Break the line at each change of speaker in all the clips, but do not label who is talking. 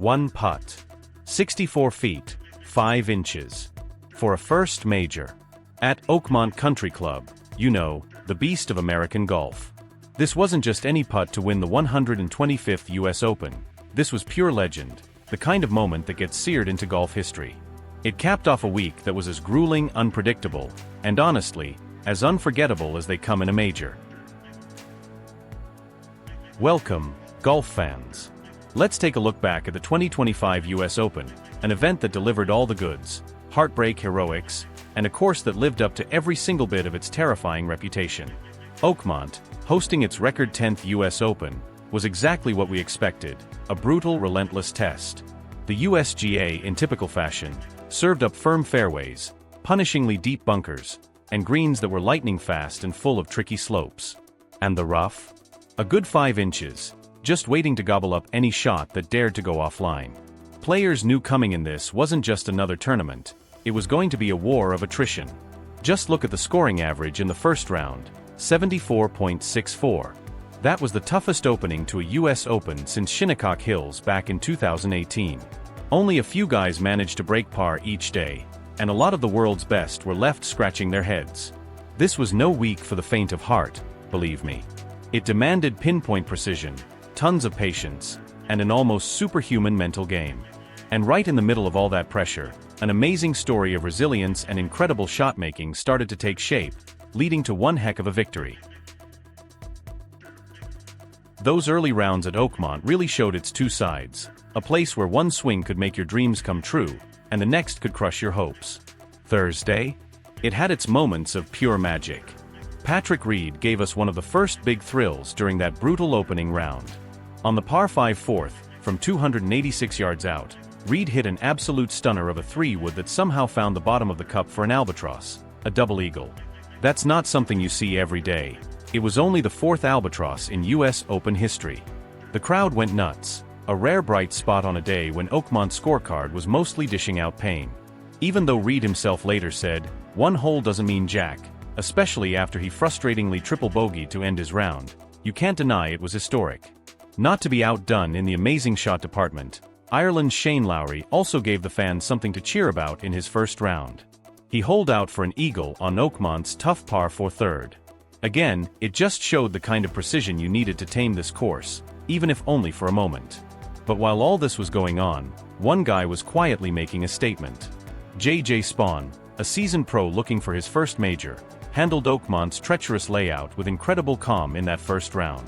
One putt. 64 feet, 5 inches. For a first major. At Oakmont Country Club, you know, the beast of American golf. This wasn't just any putt to win the 125th US Open. This was pure legend, the kind of moment that gets seared into golf history. It capped off a week that was as grueling, unpredictable, and honestly, as unforgettable as they come in a major. Welcome, golf fans. Let's take a look back at the 2025 US Open, an event that delivered all the goods, heartbreak, heroics, and a course that lived up to every single bit of its terrifying reputation. Oakmont, hosting its record 10th US Open, was exactly what we expected, a brutal, relentless test. The USGA, in typical fashion, served up firm fairways, punishingly deep bunkers, and greens that were lightning fast and full of tricky slopes. And the rough? A good 5 inches, just waiting to gobble up any shot that dared to go offline. Players knew coming in this wasn't just another tournament, it was going to be a war of attrition. Just look at the scoring average in the first round, 74.64. That was the toughest opening to a US Open since Shinnecock Hills back in 2018. Only a few guys managed to break par each day, and a lot of the world's best were left scratching their heads. This was no week for the faint of heart, believe me. It demanded pinpoint precision, tons of patience, and an almost superhuman mental game. And right in the middle of all that pressure, an amazing story of resilience and incredible shot-making started to take shape, leading to one heck of a victory. Those early rounds at Oakmont really showed its two sides, a place where one swing could make your dreams come true, and the next could crush your hopes. Thursday? It had its moments of pure magic. Patrick Reed gave us one of the first big thrills during that brutal opening round. On the par 5 fourth, from 286 yards out, Reed hit an absolute stunner of a 3-wood that somehow found the bottom of the cup for an albatross, a double eagle. That's not something you see every day. It was only the 4th albatross in US Open history. The crowd went nuts, a rare bright spot on a day when Oakmont's scorecard was mostly dishing out pain. Even though Reed himself later said, "One hole doesn't mean jack," especially after he frustratingly triple bogeyed to end his round, you can't deny it was historic. Not to be outdone in the amazing shot department, Ireland's Shane Lowry also gave the fans something to cheer about in his first round. He holed out for an eagle on Oakmont's tough par 4 third. Again, it just showed the kind of precision you needed to tame this course, even if only for a moment. But while all this was going on, one guy was quietly making a statement. Spaun, a seasoned pro looking for his first major, handled Oakmont's treacherous layout with incredible calm in that first round.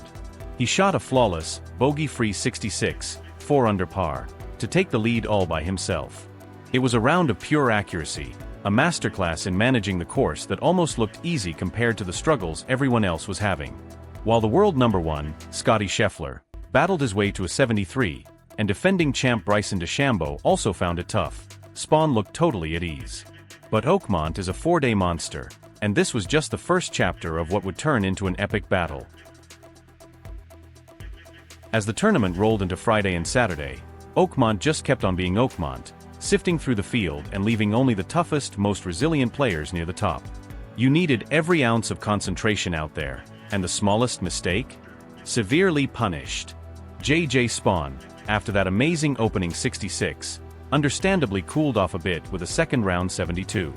He shot a flawless, bogey-free 66, 4 under par, to take the lead all by himself. It was a round of pure accuracy, a masterclass in managing the course that almost looked easy compared to the struggles everyone else was having. While the world number 1, Scottie Scheffler, battled his way to a 73, and defending champ Bryson DeChambeau also found it tough, Spaun looked totally at ease. But Oakmont is a 4-day monster, and this was just the first chapter of what would turn into an epic battle. As the tournament rolled into Friday and Saturday, Oakmont just kept on being Oakmont, sifting through the field and leaving only the toughest, most resilient players near the top. You needed every ounce of concentration out there, and the smallest mistake? Severely punished. Spaun, after that amazing opening 66, understandably cooled off a bit with a second round 72.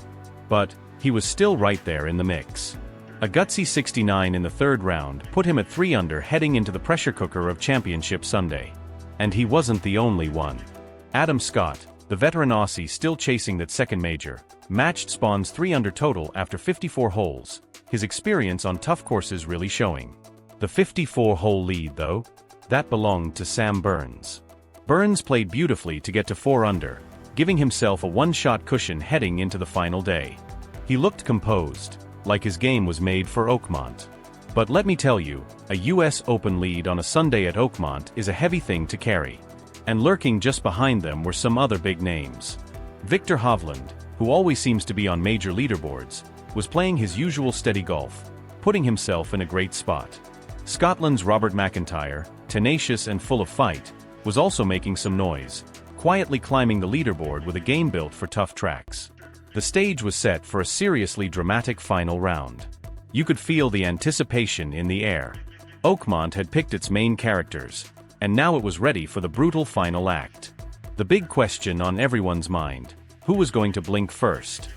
But he was still right there in the mix. A gutsy 69 in the third round put him at 3 under heading into the pressure cooker of Championship Sunday. And he wasn't the only one. Adam Scott, the veteran Aussie still chasing that second major, matched Spaun's 3 under total after 54 holes, his experience on tough courses really showing. The 54-hole lead, though, that belonged to Sam Burns. Burns played beautifully to get to 4 under, giving himself a one-shot cushion heading into the final day. He looked composed, like his game was made for Oakmont. But let me tell you, a US Open lead on a Sunday at Oakmont is a heavy thing to carry. And lurking just behind them were some other big names. Victor Hovland, who always seems to be on major leaderboards, was playing his usual steady golf, putting himself in a great spot. Scotland's Robert McIntyre, tenacious and full of fight, was also making some noise, quietly climbing the leaderboard with a game built for tough tracks. The stage was set for a seriously dramatic final round. You could feel the anticipation in the air. Oakmont had picked its main characters, and now it was ready for the brutal final act. The big question on everyone's mind: who was going to blink first?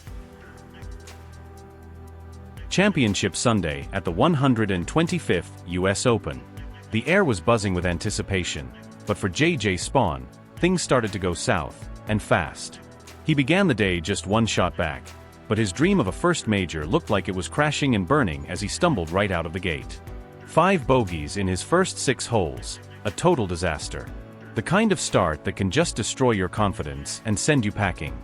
Championship Sunday at the 125th US Open. The air was buzzing with anticipation, but for JJ Spaun, things started to go south, and fast. He began the day just one shot back, but his dream of a first major looked like it was crashing and burning as he stumbled right out of the gate. 5 bogeys in his first 6 holes, a total disaster. The kind of start that can just destroy your confidence and send you packing.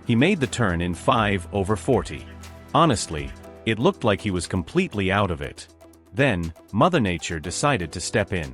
He made the turn in 5 over 40. Honestly, it looked like he was completely out of it. Then, Mother Nature decided to step in.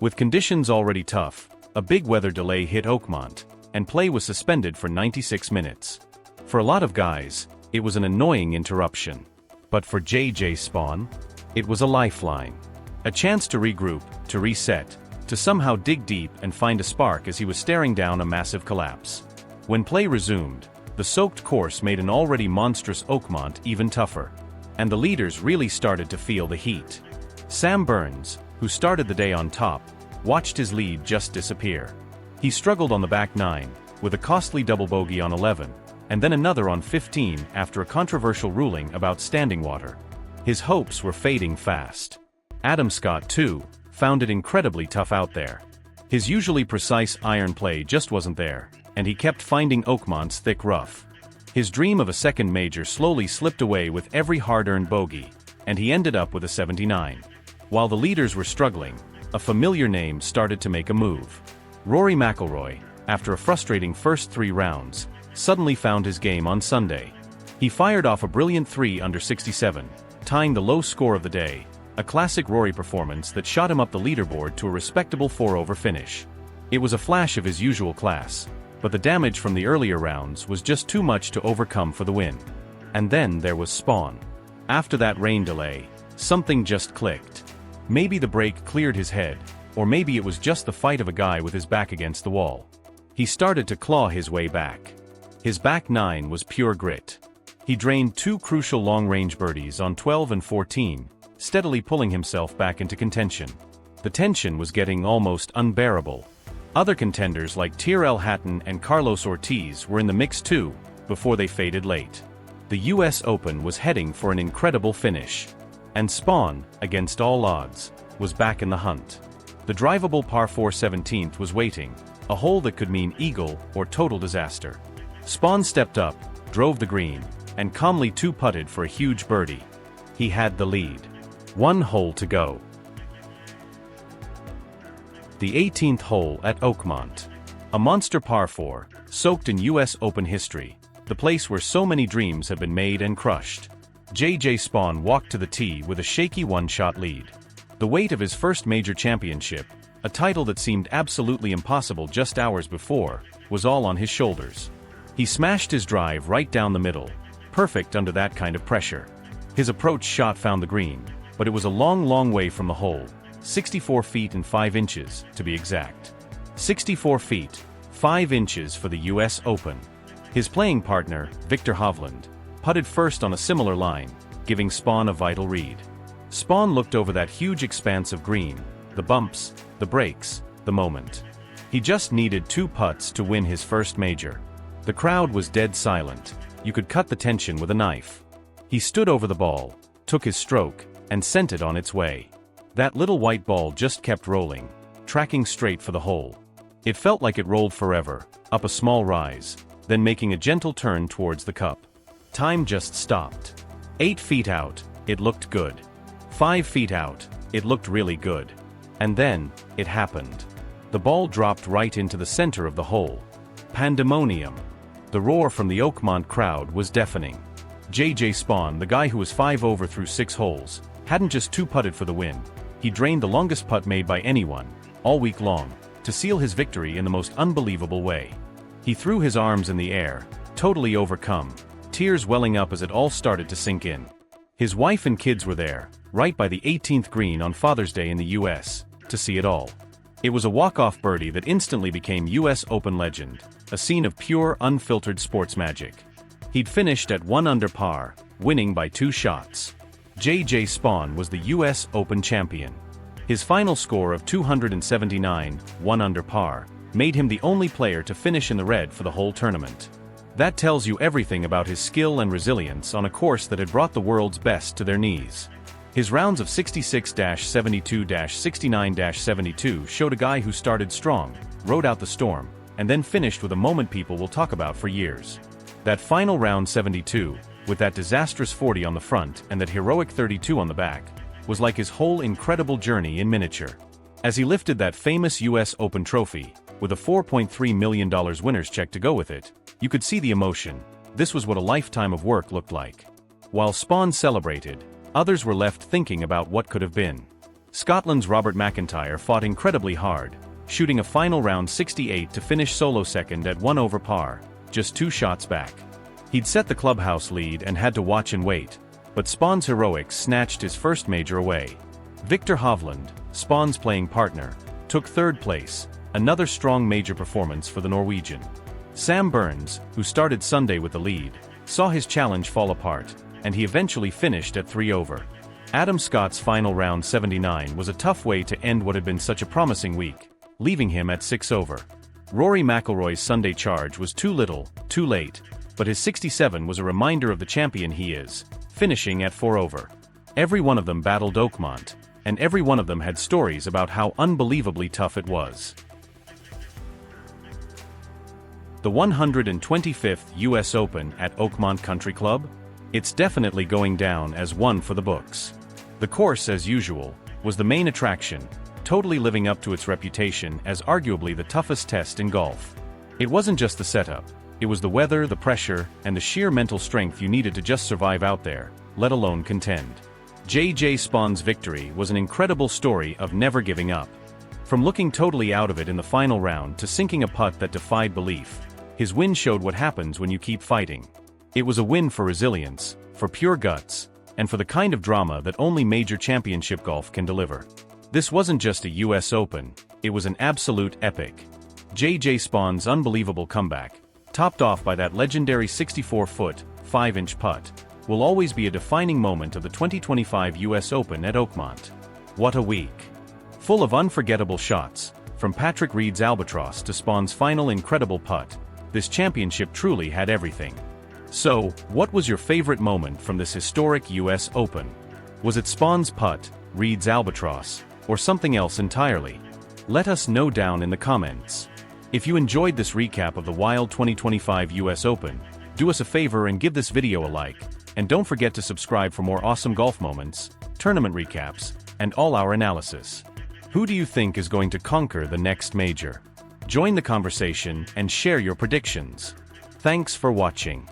With conditions already tough, a big weather delay hit Oakmont, and play was suspended for 96 minutes. For a lot of guys, it was an annoying interruption. But for JJ Spaun, it was a lifeline. A chance to regroup, to reset, to somehow dig deep and find a spark as he was staring down a massive collapse. When play resumed, the soaked course made an already monstrous Oakmont even tougher. And the leaders really started to feel the heat. Sam Burns, who started the day on top, watched his lead just disappear. He struggled on the back 9, with a costly double bogey on 11, and then another on 15 after a controversial ruling about standing water. His hopes were fading fast. Adam Scott, too, found it incredibly tough out there. His usually precise iron play just wasn't there, and he kept finding Oakmont's thick rough. His dream of a second major slowly slipped away with every hard-earned bogey, and he ended up with a 79. While the leaders were struggling, a familiar name started to make a move. Rory McIlroy, after a frustrating first 3 rounds, suddenly found his game on Sunday. He fired off a brilliant 3 under 67, tying the low score of the day, a classic Rory performance that shot him up the leaderboard to a respectable 4-over finish. It was a flash of his usual class, but the damage from the earlier rounds was just too much to overcome for the win. And then there was Spaun. After that rain delay, something just clicked. Maybe the break cleared his head, or maybe it was just the fight of a guy with his back against the wall. He started to claw his way back. His back 9 was pure grit. He drained 2 crucial long-range birdies on 12 and 14, steadily pulling himself back into contention. The tension was getting almost unbearable. Other contenders like Tyrrell Hatton and Carlos Ortiz were in the mix too, before they faded late. The US Open was heading for an incredible finish. And Spaun, against all odds, was back in the hunt. The drivable par 4 17th was waiting, a hole that could mean eagle or total disaster. Spaun stepped up, drove the green, and calmly 2-putted for a huge birdie. He had the lead. 1 hole to go. The 18th hole at Oakmont. A monster par 4, soaked in US Open history, the place where so many dreams have been made and crushed. JJ Spaun walked to the tee with a shaky 1-shot lead. The weight of his first major championship, a title that seemed absolutely impossible just hours before, was all on his shoulders. He smashed his drive right down the middle, perfect under that kind of pressure. His approach shot found the green, but it was a long way from the hole. 64 feet and 5 inches, to be exact. 64 feet, 5 inches for the US Open. His playing partner, Viktor Hovland, putted first on a similar line, giving Spaun a vital read. Spaun looked over that huge expanse of green, the bumps, the breaks, the moment. He just needed 2 putts to win his first major. The crowd was dead silent. You could cut the tension with a knife. He stood over the ball, took his stroke, and sent it on its way. That little white ball just kept rolling, tracking straight for the hole. It felt like it rolled forever, up a small rise, then making a gentle turn towards the cup. Time just stopped. 8 feet out, it looked good. 5 feet out, it looked really good. And then, it happened. The ball dropped right into the center of the hole. Pandemonium. The roar from the Oakmont crowd was deafening. JJ Spaun, the guy who was 5 over through 6 holes, hadn't just 2-putted for the win. He drained the longest putt made by anyone, all week long, to seal his victory in the most unbelievable way. He threw his arms in the air, totally overcome, tears welling up as it all started to sink in. His wife and kids were there, right by the 18th green on Father's Day in the US, to see it all. It was a walk-off birdie that instantly became US Open legend, a scene of pure, unfiltered sports magic. He'd finished at 1 under par, winning by 2 shots. JJ Spaun was the US Open champion. His final score of 279, 1 under par, made him the only player to finish in the red for the whole tournament. That tells you everything about his skill and resilience on a course that had brought the world's best to their knees. His rounds of 66-72-69-72 showed a guy who started strong, rode out the storm, and then finished with a moment people will talk about for years. That final round 72, with that disastrous 40 on the front and that heroic 32 on the back, was like his whole incredible journey in miniature. As he lifted that famous US Open trophy, with a $4.3 million winner's check to go with it, you could see the emotion. This was what a lifetime of work looked like. While Spaun celebrated, others were left thinking about what could have been. Scotland's Robert McIntyre fought incredibly hard, shooting a final round 68 to finish solo second at 1 over par, just 2 shots back. He'd set the clubhouse lead and had to watch and wait, but Spaun's heroics snatched his first major away. Victor Hovland, Spaun's playing partner, took 3rd place, another strong major performance for the Norwegian. Sam Burns, who started Sunday with the lead, saw his challenge fall apart, and he eventually finished at 3 over. Adam Scott's final round 79 was a tough way to end what had been such a promising week, leaving him at 6 over. Rory McIlroy's Sunday charge was too little, too late, but his 67 was a reminder of the champion he is, finishing at 4 over. Every one of them battled Oakmont, and every one of them had stories about how unbelievably tough it was. The 125th US Open at Oakmont Country Club? It's definitely going down as one for the books. The course, as usual, was the main attraction, totally living up to its reputation as arguably the toughest test in golf. It wasn't just the setup, it was the weather, the pressure, and the sheer mental strength you needed to just survive out there, let alone contend. J.J. Spaun's victory was an incredible story of never giving up. From looking totally out of it in the final round to sinking a putt that defied belief, his win showed what happens when you keep fighting. It was a win for resilience, for pure guts, and for the kind of drama that only major championship golf can deliver. This wasn't just a US Open, it was an absolute epic. J.J. Spaun's unbelievable comeback, topped off by that legendary 64-foot, 5-inch putt, will always be a defining moment of the 2025 US Open at Oakmont. What a week! Full of unforgettable shots, from Patrick Reed's albatross to Spaun's final incredible putt, this championship truly had everything. So, what was your favorite moment from this historic US Open? Was it Spaun's putt, Reed's albatross, or something else entirely? Let us know down in the comments. If you enjoyed this recap of the wild 2025 US Open, do us a favor and give this video a like, and don't forget to subscribe for more awesome golf moments, tournament recaps, and all our analysis. Who do you think is going to conquer the next major? Join the conversation and share your predictions. Thanks for watching.